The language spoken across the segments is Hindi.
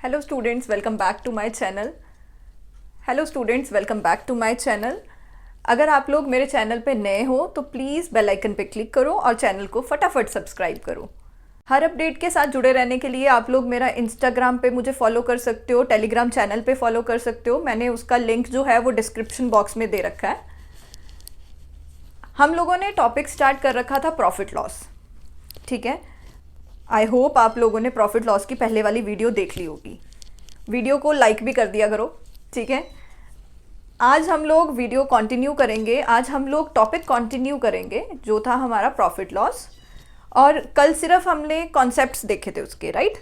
Hello students, welcome back to my channel. Hello students, welcome back to my channel. अगर आप लोग मेरे चैनल पे नए हो तो प्लीज़ बेल आइकन पे क्लिक करो और चैनल को फटाफट सब्सक्राइब करो। हर अपडेट के साथ जुड़े रहने के लिए आप लोग मेरा इंस्टाग्राम पे मुझे फॉलो कर सकते हो, टेलीग्राम चैनल पे फॉलो कर सकते हो। मैंने उसका लिंक जो है वो डिस्क्रिप्शन बॉक्स में दे रखा है। हम लोगों ने टॉपिक स्टार्ट कर रखा था प्रॉफिट लॉस, ठीक है। आई होप आप लोगों ने प्रॉफिट लॉस की पहले वाली वीडियो देख ली होगी। वीडियो को लाइक भी कर दिया करो, ठीक है। आज हम लोग वीडियो कंटिन्यू करेंगे। आज हम लोग टॉपिक कंटिन्यू करेंगे जो था हमारा प्रॉफिट लॉस, और कल सिर्फ हमने कॉन्सेप्ट्स देखे थे उसके, राइट।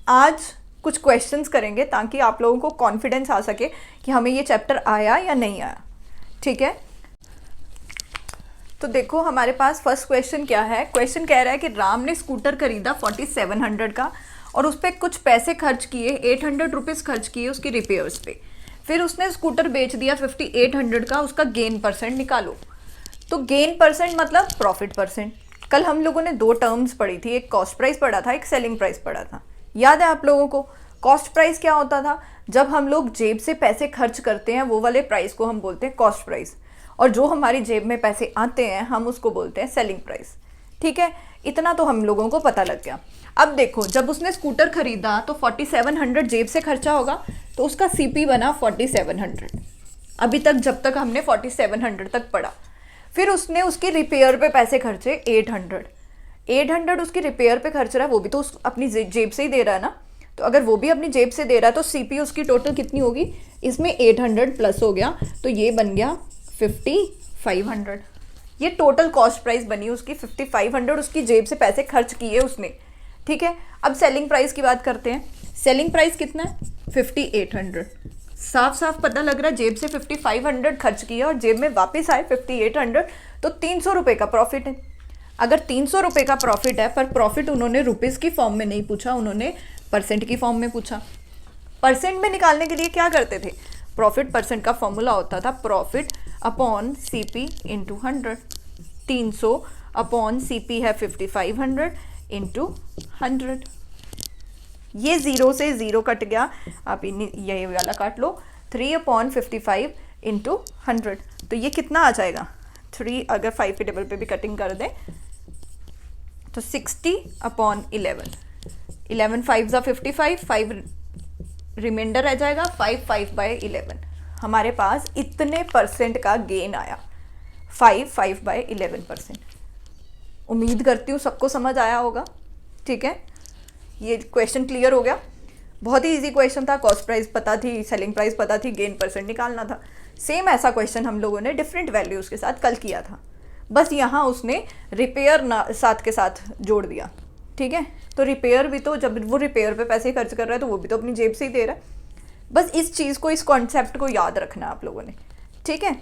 आज कुछ क्वेश्चंस करेंगे ताकि आप लोगों को कॉन्फिडेंस आ सके कि हमें ये चैप्टर आया या नहीं आया, ठीक है। तो देखो हमारे पास फर्स्ट क्वेश्चन क्या है। क्वेश्चन कह रहा है कि राम ने स्कूटर खरीदा 4700 का और उस पर कुछ पैसे खर्च किए, 800 रुपीज़ खर्च किए उसकी रिपेयर्स पे। फिर उसने स्कूटर बेच दिया 5800 का। उसका गेन परसेंट निकालो। तो गेन परसेंट मतलब प्रॉफिट परसेंट। कल हम लोगों ने दो टर्म्स पढ़ी थी, एक कॉस्ट प्राइस पढ़ा था, एक सेलिंग प्राइस पढ़ा था। याद है आप लोगों को? कॉस्ट प्राइस क्या होता था? जब हम लोग जेब से पैसे खर्च करते हैं वो वाले प्राइस को हम बोलते हैं कॉस्ट प्राइस, और जो हमारी जेब में पैसे आते हैं हम उसको बोलते हैं सेलिंग प्राइस, ठीक है। इतना तो हम लोगों को पता लग गया। अब देखो, जब उसने स्कूटर खरीदा तो 4700 जेब से खर्चा होगा, तो उसका सीपी बना 4700। अभी तक जब तक हमने 4700 तक पढ़ा। फिर उसने उसकी रिपेयर पे पैसे खर्चे 800 उसकी रिपेयर पे खर्च रहा है, वो भी तो अपनी जेब से ही दे रहा है ना। तो अगर वो भी अपनी जेब से दे रहा है तो सीपी उसकी टोटल कितनी होगी? इसमें 800 प्लस हो गया, तो ये बन गया 5500। ये टोटल कॉस्ट प्राइस बनी उसकी 5500। उसकी जेब से पैसे खर्च किए उसने, ठीक है। अब सेलिंग प्राइस की बात करते हैं। सेलिंग प्राइस कितना है? 5800। साफ साफ पता लग रहा है जेब से 5500 खर्च किया और जेब में वापस आए 5800, तो 300 रुपये का प्रॉफिट है। अगर 300 रुपये का प्रॉफिट है, पर प्रॉफिट उन्होंने रुपीज़ की फॉर्म में नहीं पूछा, उन्होंने परसेंट की फॉर्म में पूछा। परसेंट में निकालने के लिए क्या करते थे? प्रॉफिट परसेंट का फॉर्मूला होता था profit upon CP into 100। 300 upon CP है 5500 इंटू 100। ये 0 से 0 कट गया, आप ये वाला काट लो। 3/55 इंटू 100, तो ये कितना आ जाएगा? 3 अगर 5 के टेबल पे भी कटिंग कर दें तो 60/11। 11 5 55, 5 रिमाइंडर रह जाएगा, 5/11। हमारे पास इतने परसेंट का गेन आया, 5/11%। उम्मीद करती हूँ सबको समझ आया होगा, ठीक है। ये क्वेश्चन क्लियर हो गया। बहुत ही इजी क्वेश्चन था। कॉस्ट प्राइस पता थी, सेलिंग प्राइस पता थी, गेन परसेंट निकालना था। सेम ऐसा क्वेश्चन हम लोगों ने डिफरेंट वैल्यूज़ के साथ कल किया था, बस यहाँ उसने रिपेयर साथ के साथ जोड़ दिया, ठीक है। तो रिपेयर भी तो, जब वो रिपेयर पे पैसे खर्च कर रहा है तो वो भी तो अपनी जेब से ही दे रहा है। बस इस चीज़ को, इस कॉन्सेप्ट को याद रखना आप लोगों ने, ठीक है।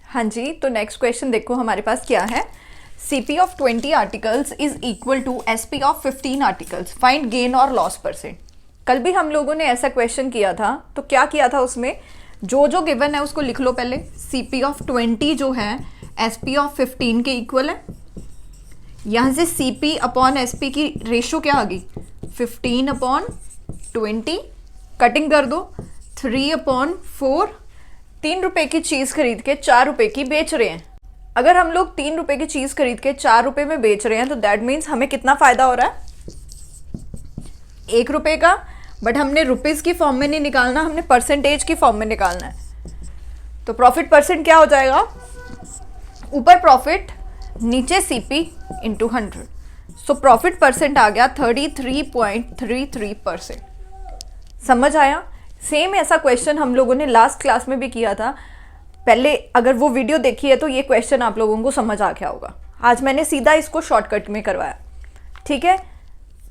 हाँ जी, तो नेक्स्ट क्वेश्चन देखो हमारे पास क्या है। CP of 20 articles is equal to SP of 15 articles, find gain और लॉस परसेंट। कल भी हम लोगों ने ऐसा क्वेश्चन किया था, तो क्या किया था उसमें? जो जो गिवन है उसको लिख लो पहले। CP of 20 जो है SP of 15 के इक्वल है। यहाँ से CP अपॉन SP की रेशो क्या आ गई? 15/20। कटिंग कर दो, 3/4। 3 रुपए की चीज़ खरीद के 4 रुपए की बेच रहे हैं। अगर हम लोग 3 रुपए की चीज़ खरीद के 4 रुपए में बेच रहे हैं तो दैट मीन्स हमें कितना फ़ायदा हो रहा है? 1 रुपए का। बट हमने रुपीज़ की फॉर्म में नहीं निकालना, हमने परसेंटेज की फॉर्म में निकालना है। तो प्रॉफिट परसेंट क्या हो जाएगा? ऊपर प्रॉफिट, नीचे CP into 100। So profit percent आ गया 33.33%। समझ आया? सेम ऐसा क्वेश्चन हम लोगों ने लास्ट क्लास में भी किया था। पहले अगर वो वीडियो देखी है तो ये क्वेश्चन आप लोगों को समझ आ गया होगा। आज मैंने सीधा इसको शॉर्टकट में करवाया, ठीक है।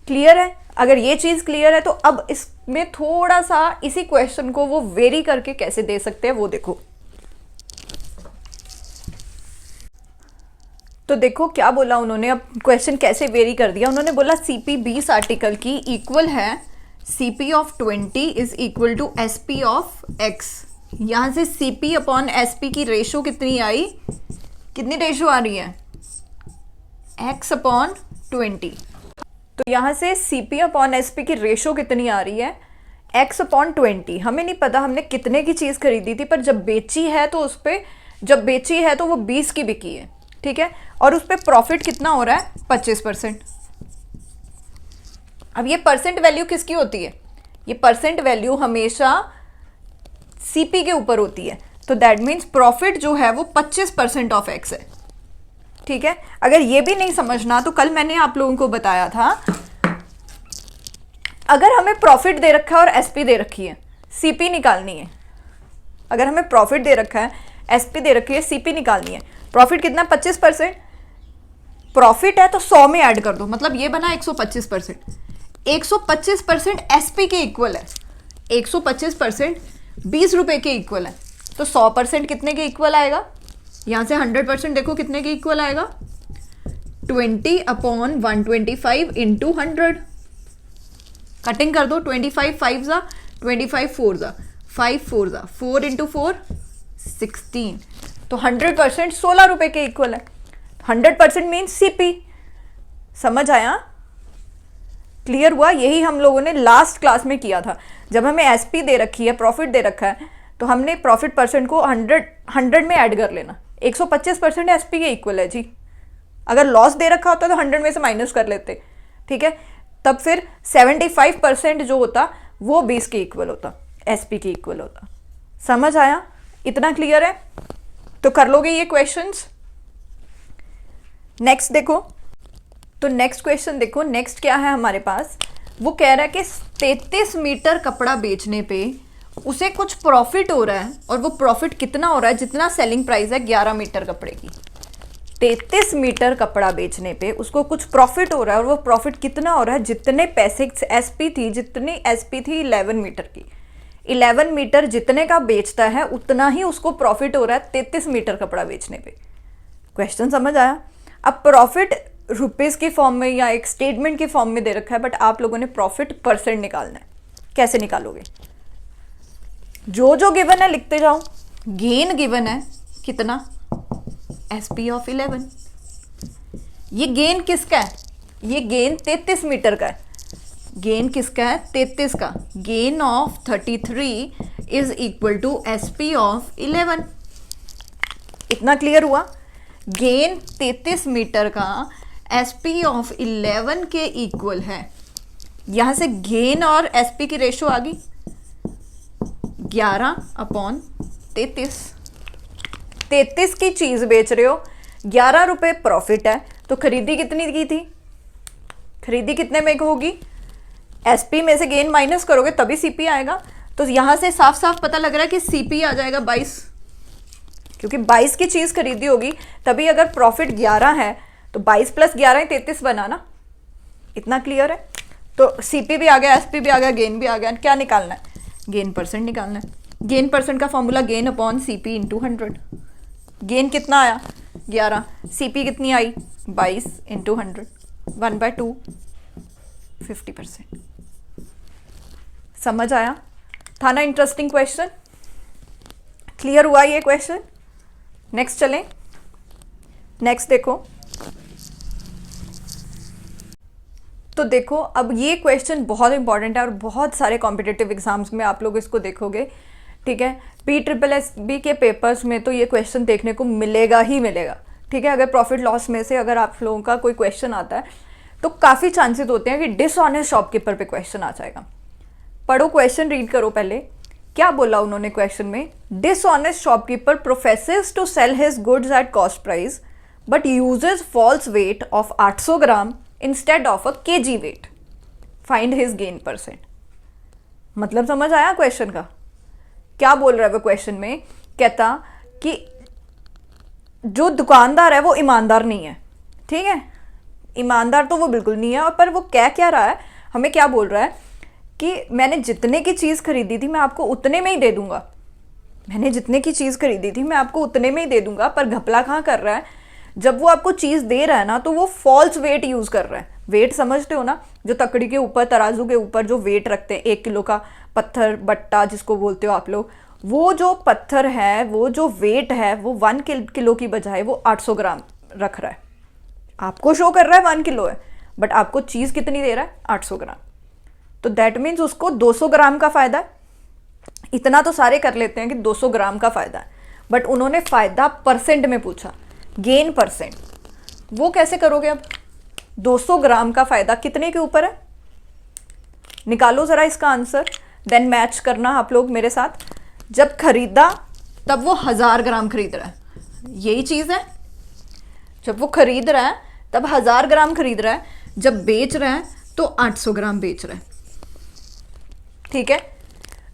क्लियर है? अगर ये चीज़ क्लियर है तो अब इसमें थोड़ा सा इसी क्वेश्चन को वो वेरी करके कैसे दे सकते हैं वो देखो। तो देखो क्या बोला उन्होंने, अब क्वेश्चन कैसे वेरी कर दिया। उन्होंने बोला CP 20 आर्टिकल की इक्वल है CP of 20 is equal to SP of X। यहाँ से CP अपॉन SP की रेशो कितनी आई? कितनी रेशो आ रही है? X/20। तो यहाँ से CP अपॉन SP की रेशो कितनी आ रही है? x/20, हमें नहीं पता हमने कितने की चीज़ खरीदी थी, पर जब बेची है तो उस पर, जब बेची है तो वो 20 की बिकी है, ठीक है, और उस पर प्रॉफिट कितना हो रहा है, 25%। अब ये परसेंट वैल्यू किसकी होती है, ये परसेंट वैल्यू हमेशा सीपी के ऊपर होती है, तो दैट मीन्स प्रॉफिट जो है वो 25% ऑफ एक्स है, ठीक है। अगर ये भी नहीं समझना तो कल मैंने आप लोगों को बताया था, अगर हमें प्रॉफिट दे रखा है और एसपी दे रखी है, सीपी निकालनी है। अगर हमें प्रॉफिट दे रखा है, एसपी दे रखी है, सीपी निकालनी है। प्रॉफिट कितना, 25%। प्रॉफिट है तो 100 में ऐड कर दो, मतलब ये बना 125%। 125% एसपी के इक्वल है, 125% 20 रुपए के इक्वल है, तो 100% कितने के इक्वल आएगा, यहां से 100% देखो कितने के इक्वल आएगा, 20/125 इंटू 100। कटिंग कर दो, 25 5 जा, 25 4 जा, 5 4 जा, 4 इंटू 4 16, तो 100% 16 रुपए के इक्वल है। 100% मीन्स सीपी। समझ आया, क्लियर हुआ। यही हम लोगों ने लास्ट क्लास में किया था, जब हमें एसपी दे रखी है, प्रॉफिट दे रखा है, तो हमने प्रॉफिट परसेंट को 100 में ऐड कर लेना। 125% एसपी के इक्वल है जी। अगर लॉस दे रखा होता तो 100 में से माइनस कर लेते, ठीक है, तब फिर 75% जो होता वो 20 के इक्वल होता, एसपी के इक्वल होता। समझ आया, इतना क्लियर है, तो कर लोगे ये क्वेश्चंस। नेक्स्ट देखो, तो नेक्स्ट क्वेश्चन देखो, नेक्स्ट क्या है हमारे पास, वो कह रहा है कि 33 मीटर कपड़ा बेचने पे उसे कुछ प्रॉफिट हो रहा है, और वो प्रॉफिट कितना हो रहा है, जितना सेलिंग प्राइस है 11 मीटर कपड़े की। 33 मीटर कपड़ा बेचने पे उसको कुछ प्रॉफिट हो रहा है, और वो प्रॉफिट कितना हो रहा है, जितने पैसे एसपी थी, जितनी एसपी थी 11 मीटर की, 11 मीटर जितने का बेचता है उतना ही उसको प्रॉफिट हो रहा है 33 मीटर कपड़ा बेचने पे। क्वेश्चन समझ आया। अब प्रॉफिट रुपीस की फॉर्म में या एक स्टेटमेंट की फॉर्म में दे रखा है, बट आप लोगों ने प्रॉफिट परसेंट निकालना है। कैसे निकालोगे, जो जो गिवन है लिखते जाओ। गेन गिवन है कितना, एसपी ऑफ 11। ये गेन किसका है, ये गेन 33 मीटर का है। गेन किसका है, 33 का। Gain of 33 is equal to SP of 11। इतना क्लियर हुआ। गेन 33 मीटर का एसपी ऑफ 11 के इक्वल है। यहां से गेन और एसपी की रेशो आ गई 11/33। 33 की चीज बेच रहे हो, 11 रुपए प्रॉफिट है, तो खरीदी कितनी की थी, खरीदी कितने में होगी, एसपी में से गेन माइनस करोगे तभी सीपी आएगा। तो यहां से साफ साफ पता लग रहा है कि सीपी आ जाएगा 22, क्योंकि 22 की चीज खरीदी होगी तभी। अगर प्रॉफिट 11 है तो 22 + 11 33 बना ना। इतना क्लियर है। तो सीपी भी आ गया, एसपी भी आ गया, गेन भी आ गया। क्या निकालना है, गेन परसेंट निकालना है। गेन परसेंट का formula gain upon CP into 100। Gain कितना आया 11, सीपी कितनी आई 22 इंटू 100, 1/2, 50%। समझ आया, था ना इंटरेस्टिंग क्वेश्चन। क्लियर हुआ ये क्वेश्चन। नेक्स्ट चलें। नेक्स्ट देखो, तो देखो अब ये क्वेश्चन बहुत इंपॉर्टेंट है और बहुत सारे कॉम्पिटिटिव एग्जाम्स में आप लोग इसको देखोगे, ठीक है। PSSB के पेपर्स में तो ये क्वेश्चन देखने को मिलेगा ही मिलेगा, ठीक है। अगर प्रॉफिट लॉस में से अगर आप लोगों का कोई क्वेश्चन आता है तो काफ़ी चांसेस होते हैं कि डिसऑनेस्ट शॉपकीपर पे क्वेश्चन आ जाएगा। पढ़ो, क्वेश्चन रीड करो पहले। क्या बोला उन्होंने क्वेश्चन में, dishonest shopkeeper professes to sell his goods at cost price but uses false weight of 800 gram instead of a KG weight, find his gain percent. मतलब समझ आया क्वेश्चन का, क्या बोल रहा है वो क्वेश्चन में। कहता कि जो दुकानदार है वो ईमानदार नहीं है, ठीक है, ईमानदार तो वो बिल्कुल नहीं है। और पर वो कह क्या रहा है, हमें क्या बोल रहा है कि मैंने जितने की चीज़ खरीदी थी मैं आपको उतने में ही दे दूंगा, मैंने जितने की चीज़ खरीदी थी मैं आपको उतने में ही दे दूंगा। पर घपला कहाँ कर रहा है, जब वो आपको चीज़ दे रहा है ना तो वो फॉल्स वेट यूज़ कर रहा है। वेट समझते हो ना, जो तकड़ी के ऊपर, तराजू के ऊपर जो वेट रखते हैं, 1 किलो का पत्थर बट्टा जिसको बोलते हो आप लोग, वो जो पत्थर है, वो जो वेट है वो 1 किलो की बजाय वो 800 ग्राम रख रहा है। आपको शो कर रहा है 1 किलो है, बट आपको चीज़ कितनी दे रहा है 800 ग्राम। तो दैट मीन्स उसको 200 ग्राम का फ़ायदा है। इतना तो सारे कर लेते हैं कि 200 ग्राम का फ़ायदा है, बट उन्होंने फ़ायदा परसेंट में पूछा, गेन परसेंट। वो कैसे करोगे अब? 200 ग्राम का फ़ायदा कितने के ऊपर है? निकालो ज़रा इसका आंसर, देन मैच करना आप लोग मेरे साथ। जब खरीदा तब वो 1000 ग्राम खरीद रहा है, यही चीज़ है। जब वो खरीद रहा है तब 1000 ग्राम खरीद रहा है, जब बेच रहा है तो 800 ग्राम बेच रहा है। ठीक है,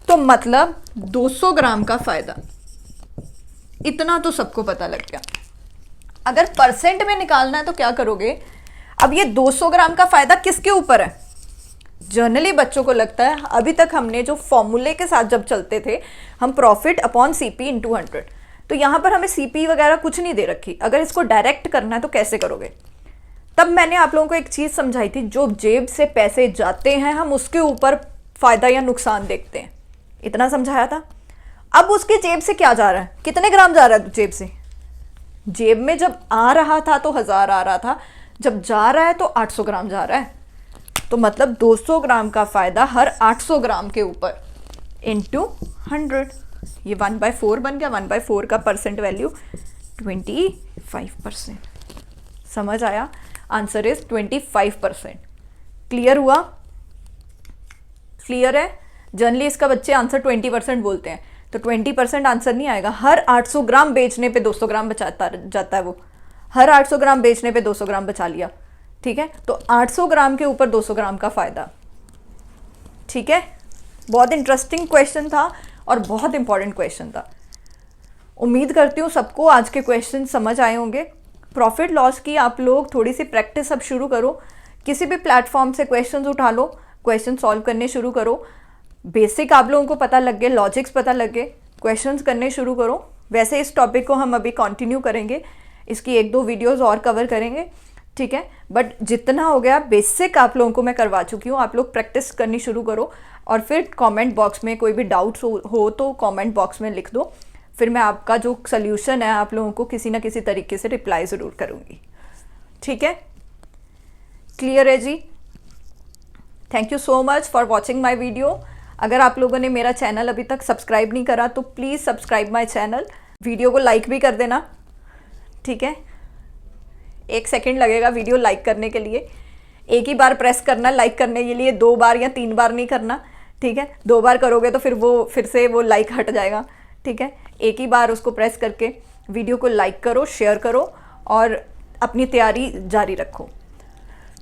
तो मतलब 200 ग्राम का फ़ायदा, इतना तो सबको पता लग गया। अगर परसेंट में निकालना है तो क्या करोगे? अब ये 200 ग्राम का फ़ायदा किसके ऊपर है? जनरली बच्चों को लगता है, अभी तक हमने जो फॉर्मूले के साथ जब चलते थे, हम प्रॉफिट अपॉन सीपी इंटू 100, तो यहाँ पर हमें सीपी वगैरह कुछ नहीं दे रखी। अगर इसको डायरेक्ट करना है तो कैसे करोगे? तब मैंने आप लोगों को एक चीज़ समझाई थी, जो जेब से पैसे जाते हैं हम उसके ऊपर फ़ायदा या नुकसान देखते हैं, इतना समझाया था। अब उसकी जेब से क्या जा रहा है, कितने ग्राम जा रहा है जेब से? जेब में जब आ रहा था तो 1000 आ रहा था, जब जा रहा है तो 800 ग्राम जा रहा है। तो मतलब 200 ग्राम का फ़ायदा हर 800 ग्राम के ऊपर इंटू 100, ये 1/4 बन गया। 1/4 का परसेंट वैल्यू 25%। समझ आया? Answer is 25%। क्लियर हुआ? क्लियर है? जनरली इसका बच्चे आंसर 20% बोलते हैं, तो 20% आंसर नहीं आएगा। हर 800 ग्राम बेचने पे 200 ग्राम बचाता जाता है वो, हर 800 ग्राम बेचने पे 200 ग्राम बचा लिया। ठीक है, तो 800 ग्राम के ऊपर 200 ग्राम का फ़ायदा। ठीक है, बहुत इंटरेस्टिंग क्वेश्चन था और बहुत इंपॉर्टेंट क्वेश्चन था। उम्मीद करती हूँ सबको आज के क्वेश्चन समझ आए होंगे। प्रॉफिट लॉस की आप लोग थोड़ी सी प्रैक्टिस अब शुरू करो, किसी भी प्लेटफॉर्म से क्वेश्चंस उठा लो, क्वेश्चन सॉल्व करने शुरू करो। बेसिक आप लोगों को पता लग गए, लॉजिक्स पता लग गए, क्वेश्चंस करने शुरू करो। वैसे इस टॉपिक को हम अभी कंटिन्यू करेंगे, इसकी 1-2 वीडियोस और कवर करेंगे। ठीक है, बट जितना हो गया बेसिक आप लोगों को मैं करवा चुकी हूँ। आप लोग प्रैक्टिस करनी शुरू करो और फिर कमेंट बॉक्स में कोई भी डाउट्स हो तो कमेंट बॉक्स में लिख दो, फिर मैं आपका जो सल्यूशन है आप लोगों को किसी ना किसी तरीके से रिप्लाई ज़रूर करूँगी। ठीक है, क्लियर है जी? Thank you so much for watching my video. अगर आप लोगों ने मेरा चैनल अभी तक सब्सक्राइब नहीं करा तो please subscribe my channel, video को लाइक भी कर देना। ठीक है, 1 सेकेंड लगेगा वीडियो लाइक करने के लिए, एक ही बार प्रेस करना लाइक करने के लिए, 2 बार या 3 बार नहीं करना। ठीक है, 2 बार करोगे तो फिर से वो लाइक हट जाएगा। ठीक है, एक ही बार उसको प्रेस करके वीडियो को लाइक करो, शेयर करो और अपनी तैयारी जारी रखो।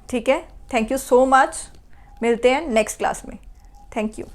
ठीक है, थैंक यू सो मच, मिलते हैं नेक्स्ट क्लास में। Thank you.